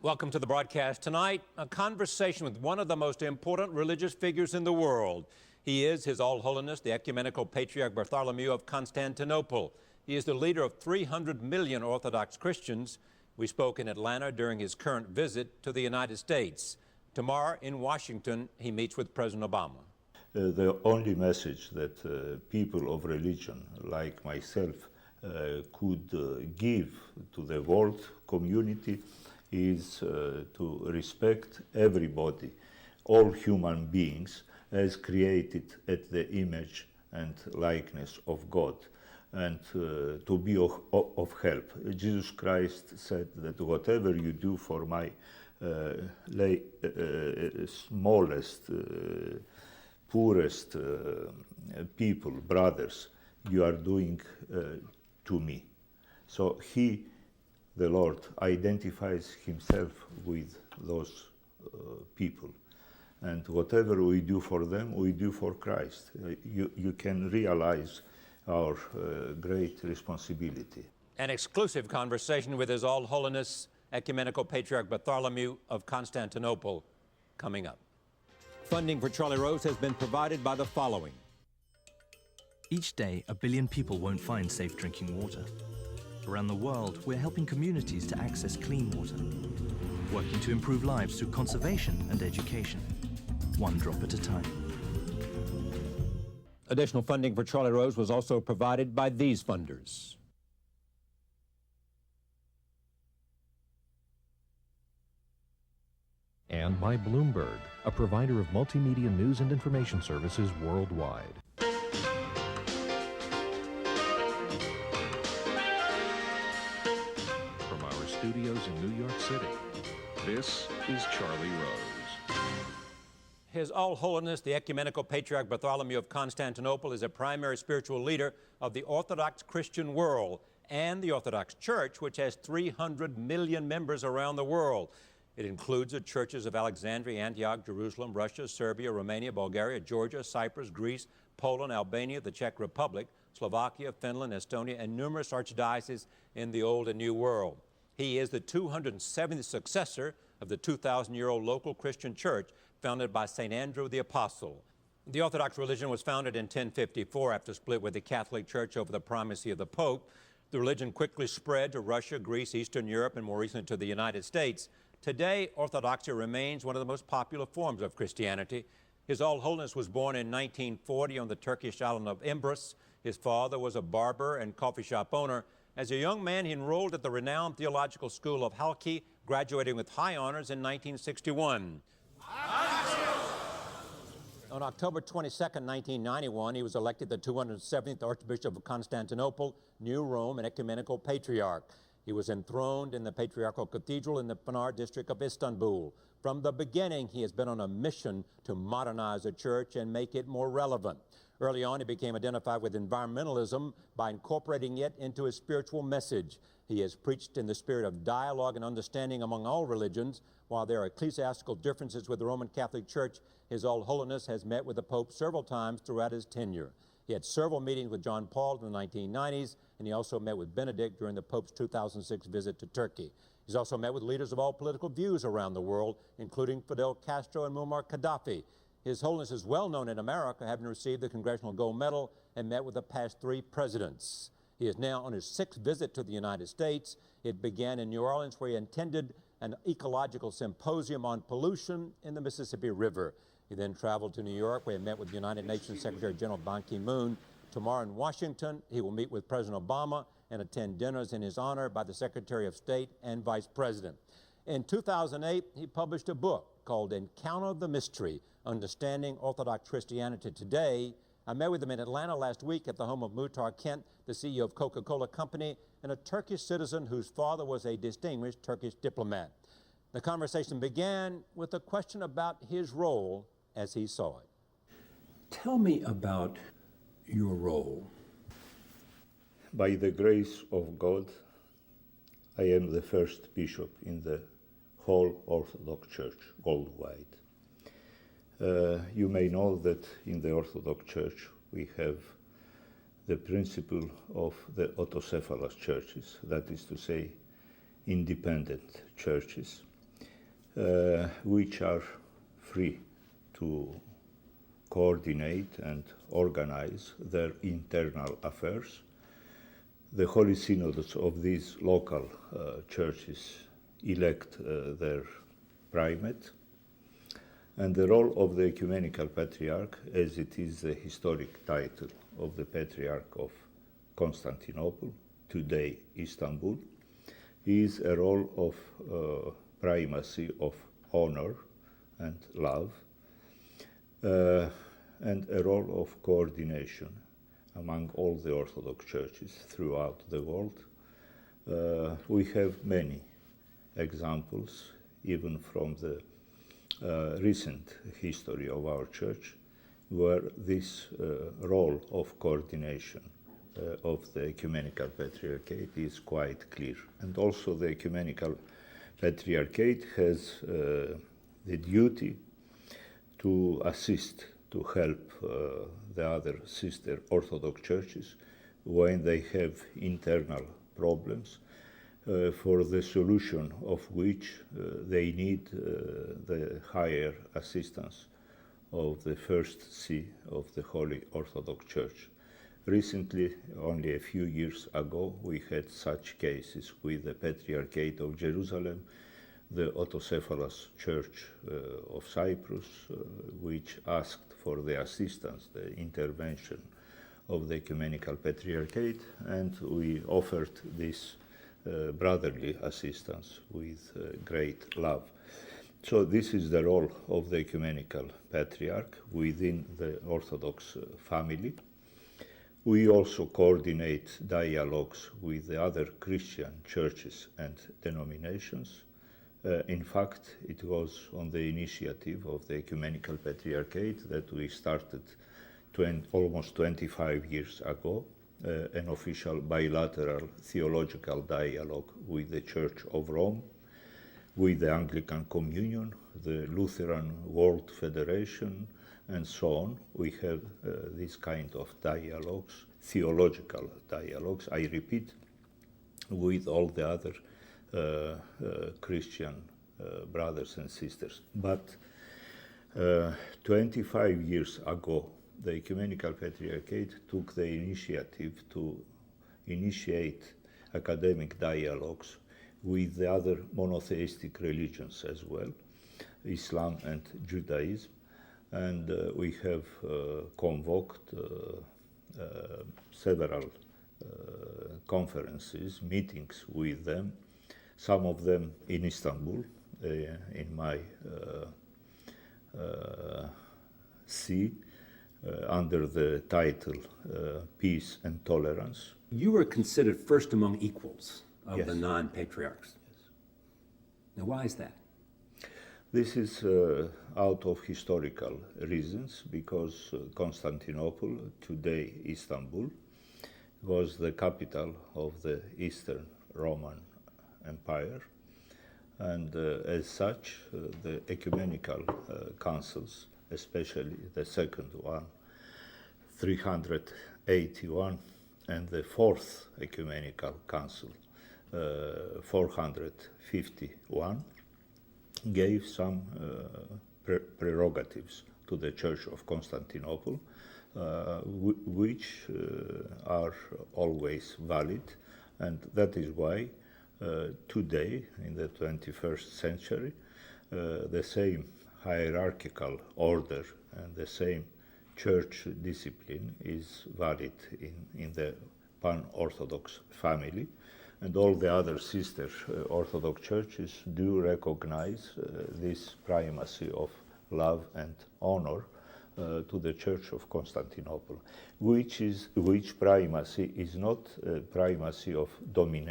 Welcome to the broadcast tonight. A conversation with one of the most important religious figures in the world. He is His All Holiness, the Ecumenical Patriarch Bartholomew of Constantinople. He is the leader of 300 million Orthodox Christians. We spoke in Atlanta during his current visit to the United States. Tomorrow in Washington, he meets with President Obama. The only message that people of religion like myself could give to the world community is to respect everybody, all human beings, as created at the image and likeness of God, and to be of help. Jesus Christ said that whatever you do for my smallest, poorest people, brothers, you are doing to me. So he, the Lord, identifies himself with those people. And whatever we do for them, we do for Christ. You can realize our great responsibility. An exclusive conversation with His All Holiness Ecumenical Patriarch Bartholomew of Constantinople coming up. Funding for Charlie Rose has been provided by the following. Each day, 1 billion people won't find safe drinking water. Around the world, we're helping communities to access clean water, working to improve lives through conservation and education, one drop at a time. Additional funding for Charlie Rose was also provided by these funders. And by Bloomberg, a provider of multimedia news and information services worldwide. From our studios in New York City, this is Charlie Rose. His All Holiness, the Ecumenical Patriarch Bartholomew of Constantinople, is a primary spiritual leader of the Orthodox Christian world and the Orthodox Church, which has 300 million members around the world. It includes the churches of Alexandria, Antioch, Jerusalem, Russia, Serbia, Romania, Bulgaria, Georgia, Cyprus, Greece, Poland, Albania, the Czech Republic, Slovakia, Finland, Estonia, and numerous archdioceses in the Old and New World. He is the 270th successor of the 2,000-year-old local Christian church founded by St. Andrew the Apostle. The Orthodox religion was founded in 1054 after split with the Catholic Church over the primacy of the Pope. The religion quickly spread to Russia, Greece, Eastern Europe, and more recently to the United States. Today, Orthodoxy remains one of the most popular forms of Christianity. His All Holiness was born in 1940 on the Turkish island of Imbros. His father was a barber and coffee shop owner. As a young man, he enrolled at the renowned theological school of Halki, graduating with high honors in 1961. On October 22, 1991, he was elected the 270th Archbishop of Constantinople, New Rome, and Ecumenical Patriarch. He was enthroned in the Patriarchal Cathedral in the Pınar district of Istanbul. From the beginning, he has been on a mission to modernize the church and make it more relevant. Early on, he became identified with environmentalism by incorporating it into his spiritual message. He has preached in the spirit of dialogue and understanding among all religions. While there are ecclesiastical differences with the Roman Catholic Church, His All Holiness has met with the Pope several times throughout his tenure. He had several meetings with John Paul in the 1990s, and he also met with Benedict during the Pope's 2006 visit to Turkey. He's also met with leaders of all political views around the world, including Fidel Castro and Muammar Gaddafi. His Holiness is well known in America, having received the Congressional Gold Medal and met with the past 3 presidents. He is now on his 6th visit to the United States. It began in New Orleans, where he attended an ecological symposium on pollution in the Mississippi River. He then traveled to New York, where he met with the United Nations Secretary General Ban Ki-moon. Tomorrow in Washington, he will meet with President Obama and attend dinners in his honor by the Secretary of State and Vice President. In 2008, he published a book called Encounter the Mystery, Understanding Orthodox Christianity Today. I met with him in Atlanta last week at the home of Muhtar Kent, the CEO of Coca-Cola Company, and a Turkish citizen whose father was a distinguished Turkish diplomat. The conversation began with a question about his role as he saw it. Tell me about your role. By the grace of God, I am the first bishop in the whole Orthodox Church worldwide. You may know that in the Orthodox Church we have the principle of the autocephalous churches, that is to say, independent churches. which are free to coordinate and organize their internal affairs. The Holy Synods of these local churches elect their primate, and the role of the Ecumenical Patriarch, as it is the historic title of the Patriarch of Constantinople, today Istanbul, is a role of primacy of honor and love, and a role of coordination among all the Orthodox churches throughout the world. We have many examples, even from the recent history of our church, where this role of coordination of the Ecumenical Patriarchate is quite clear. And also the Ecumenical Patriarchate has the duty to assist, to help the other sister Orthodox churches when they have internal problems, for the solution of which they need the higher assistance of the First See of the Holy Orthodox Church. Recently, only a few years ago, we had such cases with the Patriarchate of Jerusalem, the Autocephalous Church of Cyprus, which asked for the assistance, the intervention of the Ecumenical Patriarchate, and we offered this brotherly assistance with great love. So this is the role of the Ecumenical Patriarch within the Orthodox family. We also coordinate dialogues with the other Christian churches and denominations. In fact, it was on the initiative of the Ecumenical Patriarchate that we started almost 25 years ago an official bilateral theological dialogue with the Church of Rome, with the Anglican Communion, the Lutheran World Federation, and so on. We have this kind of dialogues, theological dialogues, I repeat, with all the other Christian brothers and sisters. But 25 years ago, the Ecumenical Patriarchate took the initiative to initiate academic dialogues with the other monotheistic religions as well, Islam and Judaism, and we have convoked several conferences, meetings with them, some of them in Istanbul, in my see, under the title Peace and Tolerance. You were considered first among equals of Yes. the non-patriarchs. Now, why is that? This is out of historical reasons, because Constantinople, today Istanbul, was the capital of the Eastern Roman Empire, and as such, the ecumenical councils, especially the second one, 381, and the fourth ecumenical council, 451, gave some prerogatives to the Church of Constantinople, which are always valid, and that is why today, in the 21st century, the same hierarchical order and the same church discipline is valid in the pan-Orthodox family, and all the other sister Orthodox churches do recognize this primacy of love and honor to the Church of Constantinople, which primacy is not a primacy of domination.